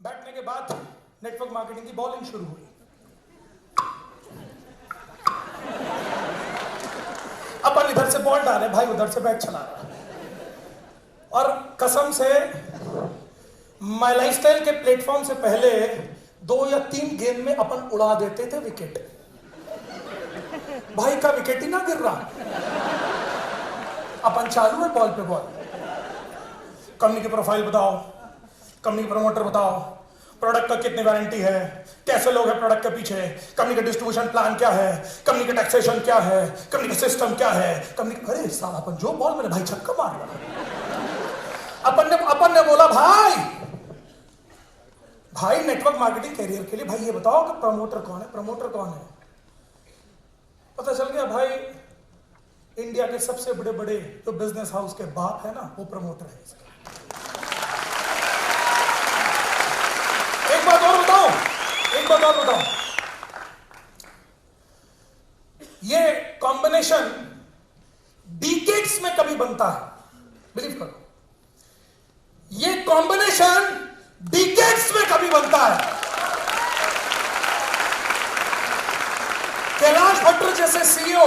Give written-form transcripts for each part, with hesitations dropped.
बैठने के बाद नेटवर्क मार्केटिंग की बॉलिंग शुरू हुई। अपन इधर से बॉल डाले, भाई उधर से बैट चला रहा। और कसम से माय लाइफस्टाइल के प्लेटफॉर्म से पहले 2 या 3 गेंद में अपन उड़ा देते थे विकेट। भाई का विकेट ही ना गिर रहा, अपन चालू है बॉल पे बॉल। कंपनी की प्रोफाइल बताओ, कंपनी के प्रमोटर बताओ, प्रोडक्ट का कितनी वारंटी है, कैसे लोग हैं प्रोडक्ट के पीछे, कंपनी का डिस्ट्रीब्यूशन प्लान क्या है, कंपनी का टैक्सेशन क्या है, कंपनी का सिस्टम क्या है, कंपनी। अरे साला अपन जो बॉल मेरे भाई छक्का मार रहा। अपन ने बोला भाई नेटवर्क मार्केटिंग कैरियर के लिए भाई ये बताओ कि प्रमोटर कौन है, प्रमोटर कौन है। पता चल गया भाई इंडिया के सबसे बड़े बड़े जो बिजनेस हाउस के बाप है ना, वो प्रमोटर है इसका। एक बात और बताऊं, ये कॉम्बिनेशन डिकेड्स में कभी बनता है, बिलीव करो, ये कॉम्बिनेशन डिकेड्स में कभी बनता है। कैलाश भट्टर जैसे सीईओ,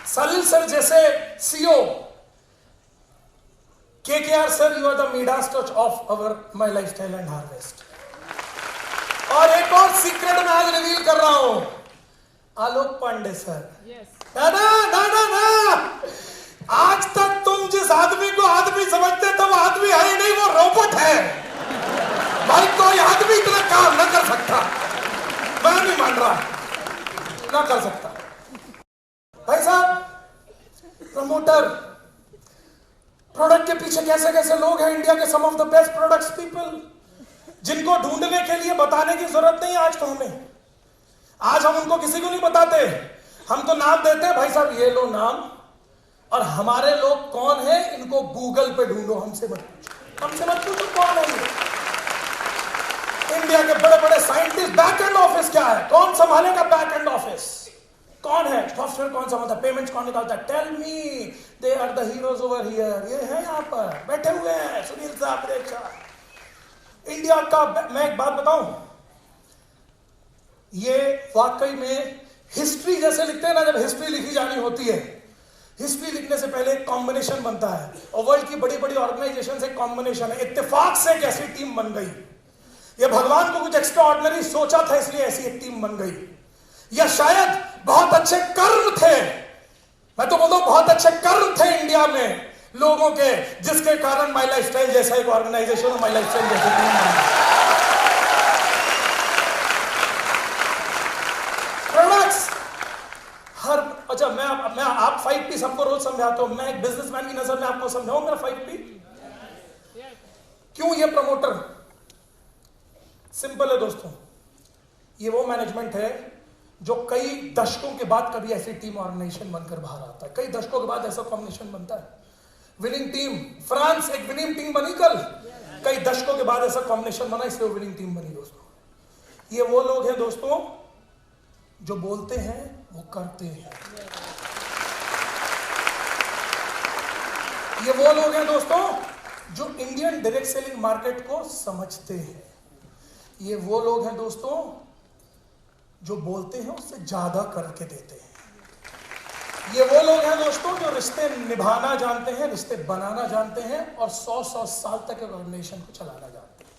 सलील सर जैसे CEO, KKR sir, you are the Midas touch of our my lifestyle and harvest. और एक और सीक्रेट मैं आज रिवील कर रहा हूं, आलोक पांडे सर। ना आज तक तुम जिस आदमी को आदमी समझते थे वो आदमी है नहीं, वो रोबोट है भाई। कोई आदमी इतना काम ना कर सकता, मैं नहीं मान रहा, ना कर सकता भाई साहब। प्रमोटर, प्रोडक्ट के पीछे कैसे कैसे लोग हैं, इंडिया के some of the best products people, जिनको ढूंढने के लिए बताने की जरूरत नहीं आज तो हमें। आज हम उनको किसी को नहीं बताते, हम तो नाम देते हैं भाई साहब ये लो नाम, और हमारे लोग कौन है इनको गूगल पे ढूंढो, हमसे मत पूछो कौन है ये। इंडिया के बड़े बड़े साइंटिस्ट, बैक एंड ऑफिस क्या है, कौन संभालेगा बैक एंड ऑफिस, कौन है सॉफ्टवेयर, कौन संभालता है, पेमेंट्स कौन निकालता है, tell me, they are the heroes over here. ये है यहाँ पर बैठे हुए हैं सुनील साहब, रेखा। इंडिया का, मैं एक बात बताऊं, ये वाकई में हिस्ट्री जैसे लिखते हैं ना, जब हिस्ट्री लिखी जानी होती है, हिस्ट्री लिखने से पहले एक कॉम्बिनेशन बनता है, और वर्ल्ड की बड़ी बड़ी ऑर्गेनाइजेशन से कॉम्बिनेशन है। इत्तेफाक से एक ऐसी टीम बन गई, ये भगवान को कुछ एक्स्ट्रा ऑर्डिनरी सोचा था इसलिए ऐसी एक टीम बन गई, या शायद बहुत अच्छे कर्म थे, मैं तो बोलता हूं बहुत अच्छे कर्म थे इंडिया में लोगों के, जिसके कारण माय लाइफस्टाइल जैसा एक ऑर्गेनाइजेशन और माय लाइफस्टाइल जैसे टीम प्रोडक्ट्स हर। अच्छा, मैं आप 5P सबको रोज समझाता हूं, मैं एक बिजनेसमैन की नजर में आपको समझाऊं मेरा 5P क्यों। ये प्रमोटर सिंपल है दोस्तों, ये वो मैनेजमेंट है जो कई दशकों के बाद कभी ऐसी टीम ऑर्गेनाइजेशन बनकर बाहर आता है, कई दशकों के बाद ऐसा कॉम्बिनेशन बनता है। विनिंग टीम, फ्रांस एक विनिंग टीम बनी कल, कई दशकों के बाद ऐसा कॉम्बिनेशन बना, इसलिए विनिंग टीम बनी दोस्तों। ये वो लोग हैं दोस्तों जो बोलते हैं वो करते हैं, ये वो लोग हैं दोस्तों जो इंडियन डायरेक्ट सेलिंग मार्केट को समझते हैं, ये वो लोग हैं दोस्तों जो बोलते हैं उससे ज्यादा करके देते हैं, ये वो लोग हैं दोस्तों जो रिश्ते निभाना जानते हैं, रिश्ते बनाना जानते हैं, और 100 साल तक एक ऑर्गेनाइजेशन को चलाना जानते हैं।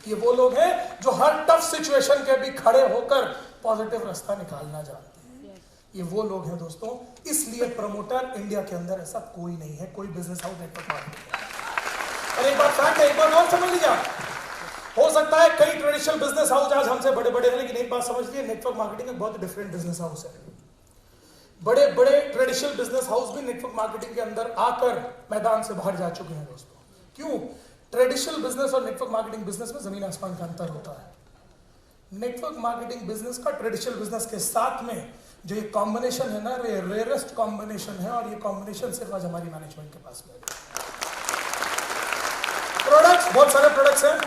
ये वो लोग हैं जो हर टफ सिचुएशन के भी खड़े होकर पॉजिटिव रास्ता निकालना जानते हैं, ये वो लोग हैं दोस्तों। इसलिए प्रमोटर इंडिया के अंदर ऐसा कोई नहीं है, कोई बिजनेस हाउस नेटवर्क मार्केटिंग। और एक बात फैक्ट है, एक बात और समझ लीजिए, हो सकता है कई ट्रेडिशनल बिजनेस हाउस आज हमसे बड़े बड़े हैं, लेकिन एक बात समझ लीजिए, नेटवर्क मार्केटिंग एक बहुत डिफरेंट बिजनेस हाउस है। बड़े बड़े ट्रेडिशनल बिजनेस हाउस भी नेटवर्क मार्केटिंग के अंदर आकर मैदान से बाहर जा चुके हैं दोस्तों। क्यों? ट्रेडिशनल बिजनेस और नेटवर्क मार्केटिंग बिजनेस में जमीन आसमान का अंतर होता है। नेटवर्क मार्केटिंग बिजनेस का ट्रेडिशनल बिजनेस के साथ में जो ये कॉम्बिनेशन है ना, रेयरेस्ट कॉम्बिनेशन है, और ये कॉम्बिनेशन सिर्फ आज हमारी मैनेजमेंट के पास में है। प्रोडक्ट्स, बहुत सारे प्रोडक्ट्स हैं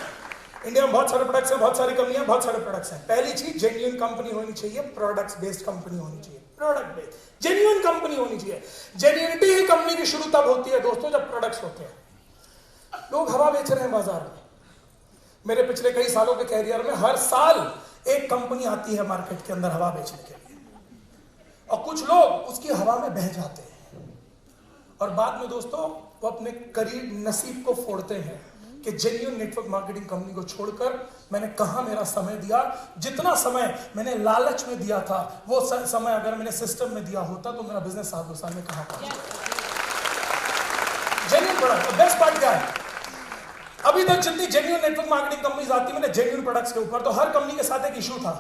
इंडिया में, बहुत सारे प्रोडक्ट्स हैं, बहुत सारी कंपनियां, बहुत सारे प्रोडक्ट्स हैं। पहली चीज जेन्युइन कंपनी होनी चाहिए, प्रोडक्ट्स बेस्ड कंपनी होनी चाहिए, प्रोडक्ट बेस्ड जेन्युइन कंपनी होनी चाहिए। जेन्युइनिटी ही कंपनी की शुरू तब होती है दोस्तों जब प्रोडक्ट्स होते हैं। लोग हवा बेच रहे हैं बाजार में, मेरे पिछले कई सालों के कैरियर में हर साल एक कंपनी आती है मार्केट के अंदर हवा बेचने के लिए, और कुछ लोग उसकी हवा में बह जाते हैं और बाद में दोस्तों वो अपने करीब नसीब को फोड़ते हैं कि जेन्युइन नेटवर्क मार्केटिंग कंपनी को छोड़कर मैंने कहां मेरा समय दिया। जितना समय मैंने लालच में दिया था वो समय अगर मैंने सिस्टम में दिया होता तो मेरा बिजनेस 7 साल में कहां पहुंचा। जेन्युइन प्रोडक्ट, बेस्ट पार्ट क्या है, अभी तक जितनी जेन्युइन नेटवर्क मार्केटिंग कंपनीज आती मैंने जेन्युइन प्रोडक्ट्स के ऊपर, तो हर कंपनी के साथ एक इशू था।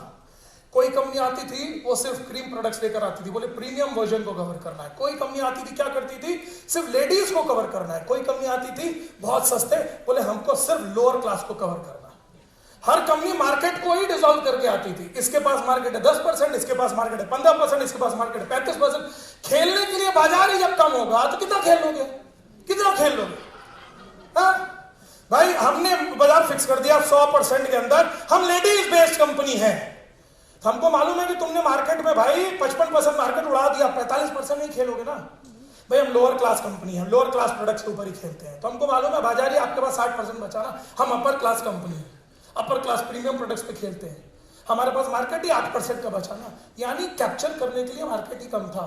कोई कंपनी आती थी वो सिर्फ क्रीम प्रोडक्ट्स लेकर आती थी, बोले प्रीमियम वर्जन को कवर करना है। कोई कंपनी आती थी क्या करती थी, सिर्फ लेडीज को कवर करना है। कोई कंपनी आती थी बहुत सस्ते, बोले हमको सिर्फ लोअर क्लास को कवर करना है। हर कंपनी मार्केट को ही डिसॉल्व करके आती थी। इसके पास मार्केट है 10%, इसके पास मार्केट है 15%, इसके पास मार्केट है 35%। खेलने के लिए बाजार ही जब कम होगा तो कितना खेल लोगे, कितना खेल लोगे। भाई हमने बाजार फिक्स कर दिया 100% के अंदर, हम लेडीज बेस्ड कंपनी है। हमको मालूम है कि तुमने मार्केट में भाई 55% मार्केट उड़ा दिया, 45% नहीं खेलोगे ना भाई। हम लोअर क्लास कंपनी है, लोअर क्लास प्रोडक्ट्स के ऊपर ही खेलते हैं। तो हमको मालूम है बाजार ही आपके पास 60% बचा ना, हम अपर क्लास कंपनी है, अपर क्लास प्रीमियम प्रोडक्ट्स पे खेलते हैं। हमारे पास मार्केट ही 8% का बचा ना, यानी कैप्चर करने के लिए मार्केट ही कम था।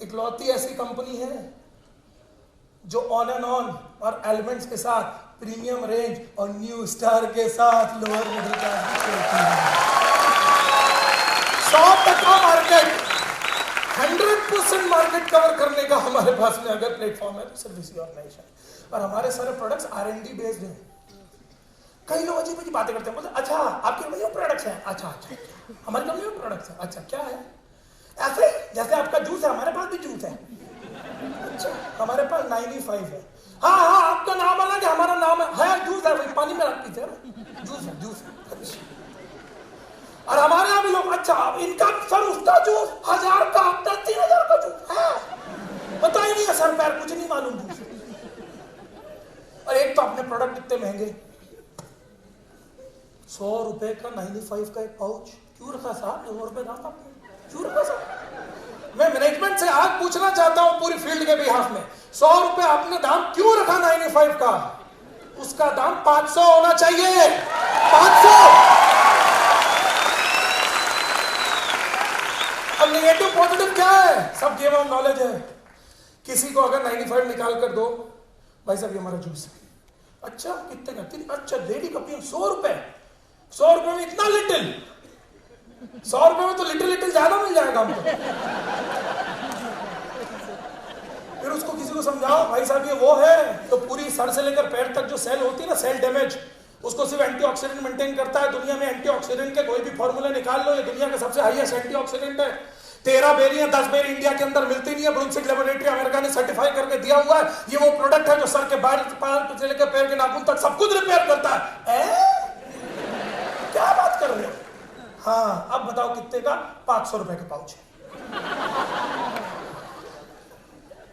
इकलौती ऐसी कंपनी है जो ऑन एंड ऑन और एलिमेंट्स के साथ प्रीमियम रेंज और न्यू स्टार के साथ लोअर मिडिल क्लास की खेलती है। 100% मार्केट, 100% मार्केट कवर करने का हमारे पास में अगर प्लेटफॉर्म है तो सिर्फ इसी ऑर्गेनाइजेशन। और हमारे सारे प्रोडक्ट्स R&D बेस्ड हैं। कई लोग अजीब अजीब बातें करते हैं, बोलते अच्छा आपके कंपनी में प्रोडक्ट्स हैं, अच्छा हमारी कंपनी में प्रोडक्ट्स हैं, अच्छा क्या है, ऐसे जैसे आपका जूस है हमारे पास भी जूस है, अच्छा हमारे पास 95 है, हाँ आपका नाम अलग है हमारा नाम है जूस है, भाई पानी में रख पीते हैं जूस है, जूस है। और हमारे यहाँ भी लोग अच्छा इनका सर उसका जूस 1000 का, आपका 3000 का जूस है, पता ही नहीं है सर पैर, कुछ नहीं मालूम जूस। और एक तो अपने प्रोडक्ट इतने महंगे, 100 रुपए का 95 का एक पाउच क्यों रखा साहब, 100 रुपए दाम आपने क्यों रखा साहब। मैं मैनेजमेंट से आज पूछना चाहता हूं पूरी फील्ड के बिहाफ में, 100 रुपए आपने दाम क्यों रखा 95 का, उसका दाम 500 होना चाहिए, 500। अब नेगेटिव पॉजिटिव क्या है, सब गेम ऑफ नॉलेज है। किसी को अगर 95 निकाल कर दो, भाई साहब ये हमारा जूस है, अच्छा कितने का, अच्छा डेढ़ी कप 100 रुपए, 100 रुपए में इतना लिटिल, 100 रुपए में तो लिटिल ज्यादा मिल जाएगा हमको। फिर उसको किसी को समझाओ भाई साहब ये वो है, तो पूरी सर से लेकर पैर तक जो सेल होती है ना, सेल डैमेज, उसको सिर्फ एंटीऑक्सीडेंट मेंटेन करता है। दुनिया में एंटीऑक्सीडेंट के कोई भी फॉर्मूला निकाल लो, ये दुनिया का सबसे हाईएस्ट एंटीऑक्सीडेंट है। 13 बेरी है, 10 बेरी इंडिया के अंदर मिलती नहीं है, ब्रुंसविक लेबोरेटरी अमेरिका ने सर्टिफाई करके दिया हुआ है। ये वो प्रोडक्ट है जो सर के बाल से लेकर पैर के नाखून तक सब कुछ रिपेयर करता है। क्या बात कर रहे हो। हाँ अब बताओ कितने का, 500 रुपए का पाउच।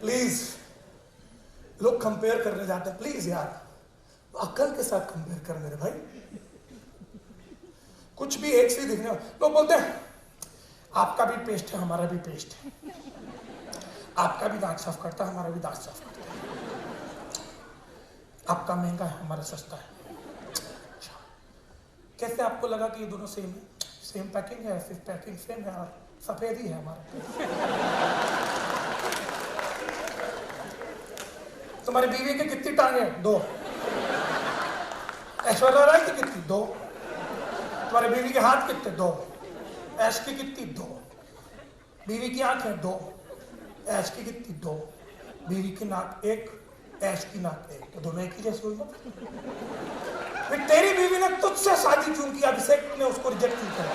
प्लीज लोग कंपेयर करने जाते हैं, प्लीज यार अक्ल के साथ कंपेयर कर मेरे भाई। कुछ भी एक से दिखने, लोग बोलते हैं आपका भी पेस्ट है हमारा भी पेस्ट है, आपका भी दांत साफ करता है हमारा भी दांत साफ करता है, आपका महंगा है हमारा सस्ता है। अच्छा कैसे आपको लगा कि ये दोनों सेम है, सेम पैकिंग है, सिर्फ पैकिंग सेम है और सफेद ही है हमारा। तुम्हारी बीवी की कितनी टांगे, 2। ऐश्वर्या राय की कितनी, 2। तुम्हारे बीवी के हाथ कितने, 2। ऐश की कितनी, 2। बीवी की आंखें 2, ऐश की कितनी, 2। बीवी की नाक 1, ऐश की नाक 1, तो दोनों एक ही जैसे हुई ना। फिर तेरी बीवी ने तुझसे शादी क्यों की, अभिषेक ने उसको रिजेक्ट क्यों किया।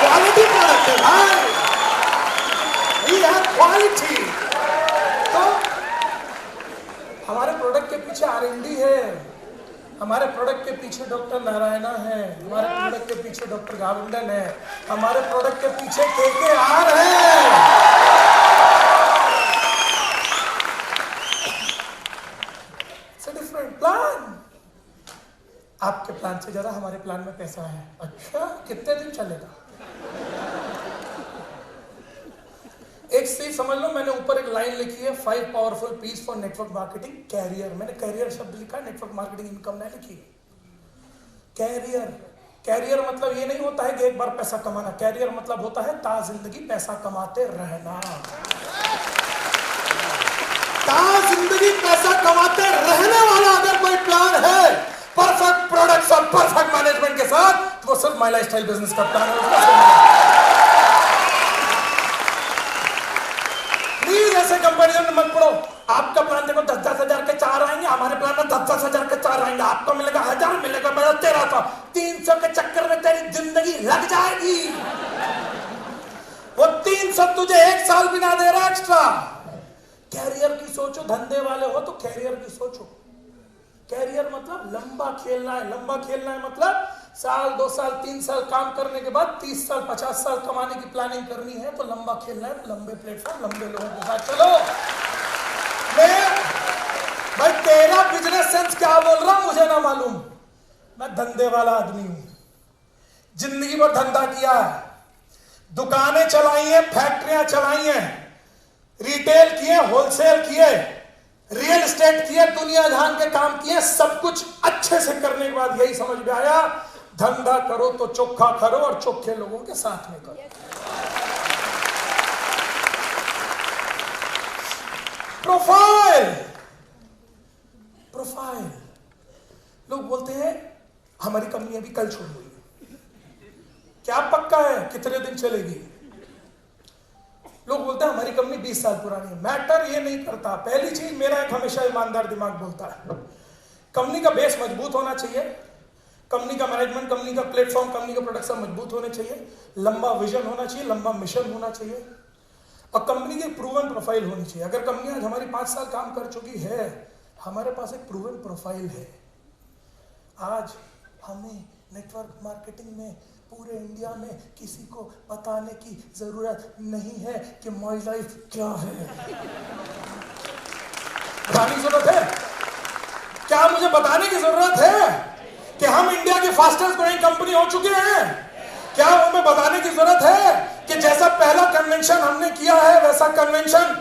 क्वालिटी प्रोडक्ट है भाई, क्वालिटी। तो हमारे प्रोडक्ट के पीछे R&D है, हमारे प्रोडक्ट के पीछे डॉक्टर नारायणा है, हमारे प्रोडक्ट के पीछे डॉक्टर गावंडन है, हमारे प्रोडक्ट के पीछे KKR है। It's a different plan. आपके प्लान से ज्यादा हमारे प्लान में पैसा है। अच्छा कितने दिन चलेगा। चीज समझ लो, मैंने ऊपर एक लाइन लिखी है, 5 powerful piece for network marketing career. मैंने कैरियर शब्द लिखा है, नेटवर्क मार्केटिंग इनकम नहीं लिखी। कैरियर, कैरियर मतलब ये नहीं होता है कि एक बार पैसा कमाना। कैरियर मतलब होता है ता जिंदगी पैसा कमाते रहना। ता जिंदगी पैसा कमाते रहने वाला अगर कोई प्लान है परफेक्ट प्रोडक्ट्स और परफेक्ट मैनेजमेंट के साथ, तो वो सिर्फ माई लाइफस्टाइल बिजनेस का प्लान है। ऐसे कंपैरिजन में मत पड़ो। आपका प्लान देखो 10-10 हजार के 4 आएंगे, हमारे प्लान में 10-10 हजार के 4 आएंगे। आपको मिलेगा 1000, मिलेगा मेरा 1300। 300 के चक्कर में तेरी जिंदगी लग जाएगी। वो 300 तुझे 1 साल भी ना दे रहा एक्स्ट्रा। कैरियर की सोचो, धंधे वाले हो तो कैरियर की सोचो। कैरियर मतलब लंबा खेलना है। लंबा खेलना है मतलब साल 2 साल 3 साल काम करने के बाद 30 साल 50 साल कमाने की प्लानिंग करनी है। तो लंबा खेलना है, तो लंबे प्लेटफॉर्म लंबे लोगों के साथ चलो। मैं भाई तेरा बिजनेस सेंस क्या बोल रहा हूं मुझे ना मालूम। मैं धंधे वाला आदमी हूं, जिंदगी भर धंधा किया है, दुकानें चलाई हैं, फैक्ट्रियां चलाई हैं, रिटेल किए, होलसेल किए, रियल एस्टेट किए, दुनिया जहान के काम किए। सब कुछ अच्छे से करने के बाद यही समझ में आया, धंधा करो तो चोखा करो और चोखे लोगों के साथ में करो। Profile, profile. लोग बोलते हैं हमारी कंपनी अभी कल शुरू हुई है, क्या पक्का है कितने दिन चलेगी? लोग बोलते हैं हमारी कंपनी 20 साल पुरानी है। मैटर ये नहीं करता। पहली चीज, मेरा एक हमेशा ईमानदार दिमाग बोलता है, कंपनी का बेस मजबूत होना चाहिए, कंपनी का मैनेजमेंट, कंपनी का प्लेटफॉर्म, कंपनी का प्रोडक्शन मजबूत होने चाहिए, लंबा विजन होना चाहिए, लंबा मिशन होना चाहिए, और कंपनी की प्रूवन प्रोफाइल होनी चाहिए। अगर कंपनी आज हमारी 5 साल काम कर चुकी है, हमारे पास एक प्रूवन प्रोफाइल है। आज हमें नेटवर्क मार्केटिंग में पूरे इंडिया में किसी को बताने की जरूरत नहीं है कि माई लाइफ क्या है। बताने की जरूरत है क्या? मुझे बताने की जरूरत है कि हम इंडिया की फास्टेस्ट ग्रोइंग कंपनी हो चुके हैं? क्या हमें बताने की जरूरत है कि जैसा पहला कन्वेंशन हमने किया है वैसा कन्वेंशन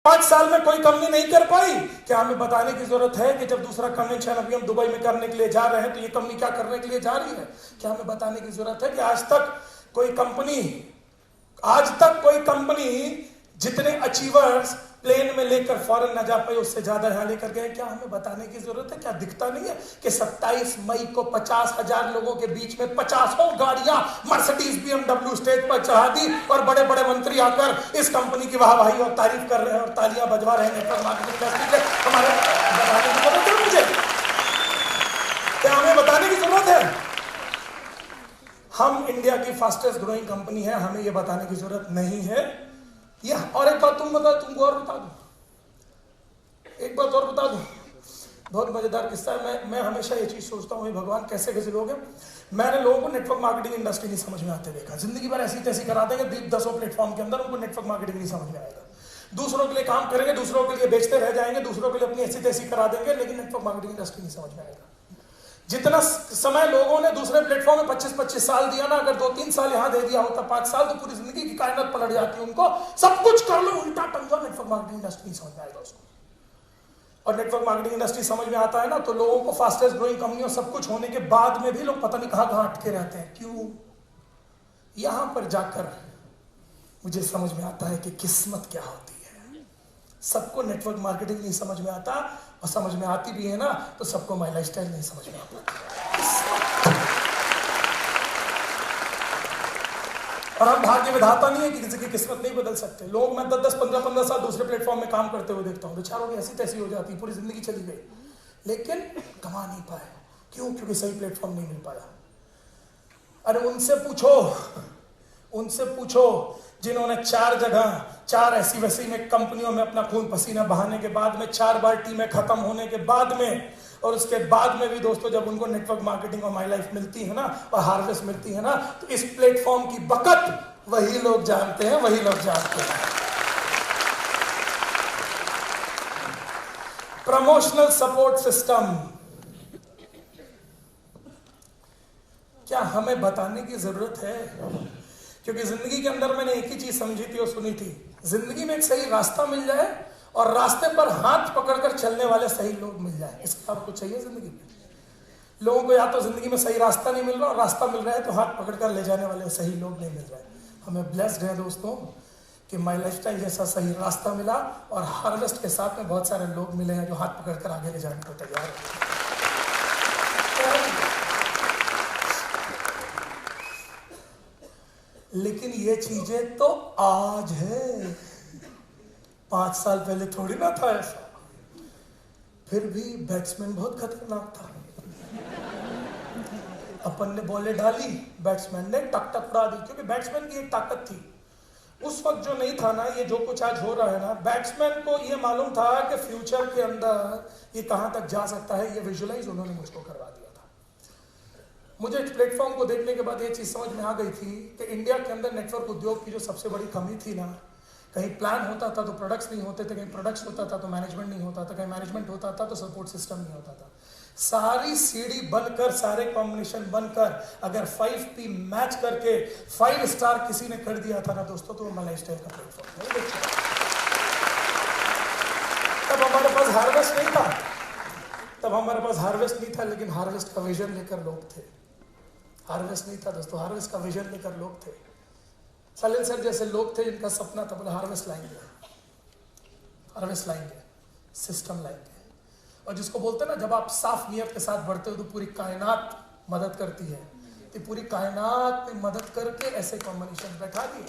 5 साल में कोई कंपनी नहीं कर पाई? क्या हमें बताने की जरूरत है कि जब दूसरा कन्वेंशन अभी हम दुबई में करने के लिए जा रहे हैं तो ये कंपनी क्या करने के लिए जा रही है? क्या हमें बताने की जरूरत है कि आज तक कोई कंपनी जितने अचीवर्स प्लेन में लेकर फॉरेन न जा पाए उससे ज्यादा यहां लेकर गए? क्या हमें बताने की जरूरत है? क्या दिखता नहीं है कि 27 मई को 50,000 लोगों के बीच में 50 गाड़ियां मर्सिडीज BMW स्टेज पर चढ़ा दी और बड़े बड़े मंत्री आकर इस कंपनी की वाहवाही और तारीफ कर रहे हैं और तालियां बजवा रहे हैं नेटवर्क मार्केटिंग इंडस्ट्री के? हमारे बताने की जरूरत है मुझे? क्या हमें बताने की जरूरत है? हम इंडिया की फास्टेस्ट ग्रोइंग कंपनी है, हमें यह बताने की जरूरत नहीं है। या और एक बात तुमको और बता दूं, एक बात और बता दूं, बहुत मजेदार किस्सा है। मैं हमेशा ये चीज सोचता हूँ, भगवान कैसे कैसे लोग हैं। मैंने लोगों को नेटवर्क मार्केटिंग इंडस्ट्री नहीं समझ में आते देखा। जिंदगी भर ऐसी तैसी करा देंगे 10 प्लेटफॉर्म के अंदर, उनको नेटवर्क मार्केटिंग नहीं समझ में आएगा। दूसरों के लिए काम करेंगे, दूसरों के लिए बेचते रह जाएंगे, दूसरों के लिए अपनी ऐसी तैसी करा देंगे, लेकिन नेटवर्क मार्केटिंग इंडस्ट्री नहीं समझ में आएगा। जितना समय लोगों ने दूसरे प्लेटफॉर्म में 25-25 साल दिया ना, अगर 2-3 साल यहां दे दिया होता, 5 साल, तो पूरी जिंदगी की कायनात पलट जाती है। उनको सब कुछ कर लो उल्टा टंगा, नेटवर्क मार्केटिंग इंडस्ट्री समझ में आएगा उसको। और नेटवर्क मार्केटिंग इंडस्ट्री समझ में आता है ना, तो लोगों को फास्टेस्ट ग्रोइंग कंपनियों सब कुछ होने के बाद में भी लोग पता नहीं कहां अटके रहते हैं। क्यों? यहां पर जाकर मुझे समझ में आता है कि किस्मत क्या होती है। सबको नेटवर्क मार्केटिंग नहीं समझ में आता, और समझ में आती भी है ना तो सबको माई लाइफस्टाइल नहीं समझ में आता। और हम भाग्य विधाता नहीं है कि किसी की किस्मत नहीं बदल सकते। लोग मैं 10-10, 15-15 साल दूसरे प्लेटफॉर्म में काम करते हुए देखता हूँ, बेचारों की ऐसी तैसी हो जाती है, पूरी जिंदगी चली गई, लेकिन कमा नहीं पाए। क्यों? क्योंकि सही प्लेटफॉर्म नहीं मिल पाया। अरे उनसे पूछो जिन्होंने 4 जगह 4 ऐसी वैसी में कंपनियों में अपना खून पसीना बहाने के बाद में, 4 बार टीमें खत्म होने के बाद में, और उसके बाद में भी दोस्तों जब uनको नेटवर्क मार्केटिंग और माई लाइफ मिलती है ना, और हार्वेस्ट मिलती है ना, तो इस प्लेटफॉर्म की बकत वही लोग जानते हैं, वही लोग जानते हैं। Promotional support system. क्या हमें बताने की जरूरत है क्योंकि जिंदगी के अंदर मैंने एक ही चीज समझी थी और सुनी थी, जिंदगी में एक सही रास्ता मिल जाए और रास्ते पर हाथ पकड़कर चलने वाले सही लोग मिल जाए, इसका आपको चाहिए जिंदगी में। लोगों को या तो जिंदगी में सही रास्ता नहीं मिल रहा और रास्ता मिल रहा है तो हाथ पकड़कर ले जाने वाले सही लोग नहीं मिल रहे। हमें ब्लेस्ड है दोस्तों कि माई लाइफस्टाइल जैसा सही रास्ता मिला और हार्वेस्ट के साथ में बहुत सारे लोग मिले हैं जो हाथ पकड़कर आगे ले जाने को तैयार हैं। लेकिन ये चीजें तो आज है, 5 साल पहले थोड़ी ना था ऐसा। फिर भी बैट्समैन बहुत खतरनाक था। अपन ने बॉलें डाली, बैट्समैन ने टक टक उड़ा दी, क्योंकि बैट्समैन की एक ताकत थी। उस वक्त जो नहीं था ना, ये जो कुछ आज हो रहा है ना, बैट्समैन को ये मालूम था कि फ्यूचर के अंदर ये कहां तक जा सकता है। ये विजुअलाइज उन्होंने मुझको करवा दिया था। मुझे इस प्लेटफॉर्म को देखने के बाद ये चीज समझ में आ गई थी कि इंडिया के अंदर नेटवर्क उद्योग की जो सबसे बड़ी कमी थी ना, कहीं प्लान होता था तो प्रोडक्ट्स नहीं होते थे, कहीं प्रोडक्ट्स होता था तो मैनेजमेंट नहीं होता था, कहीं मैनेजमेंट होता था तो सपोर्ट सिस्टम नहीं होता था। सारी सीढ़ी बनकर, सारे कॉम्बिनेशन बनकर अगर 5P मैच करके 5 स्टार किसी ने कर दिया था ना दोस्तों, तो वो माई लाइफस्टाइल का प्लेटफॉर्म नहीं देखिए। तब हमारे पास हार्वेस्ट नहीं था, लेकिन हार्वेस्ट का विजन लेकर लोग थे। हार्वेस्ट नहीं था दोस्तों, हार्वेस्ट का विजन लेकर लोग थे। सलील सर जैसे लोग थे जिनका सपना था, बोले हार्वेस्ट लाएंगे, सिस्टम लाएंगे। और जिसको बोलते हैं ना, जब आप साफ नियत के साथ बढ़ते हो तो पूरी कायनात मदद करती है। तो पूरी कायनात में मदद करके ऐसे कॉम्बिनेशन बैठा दिए।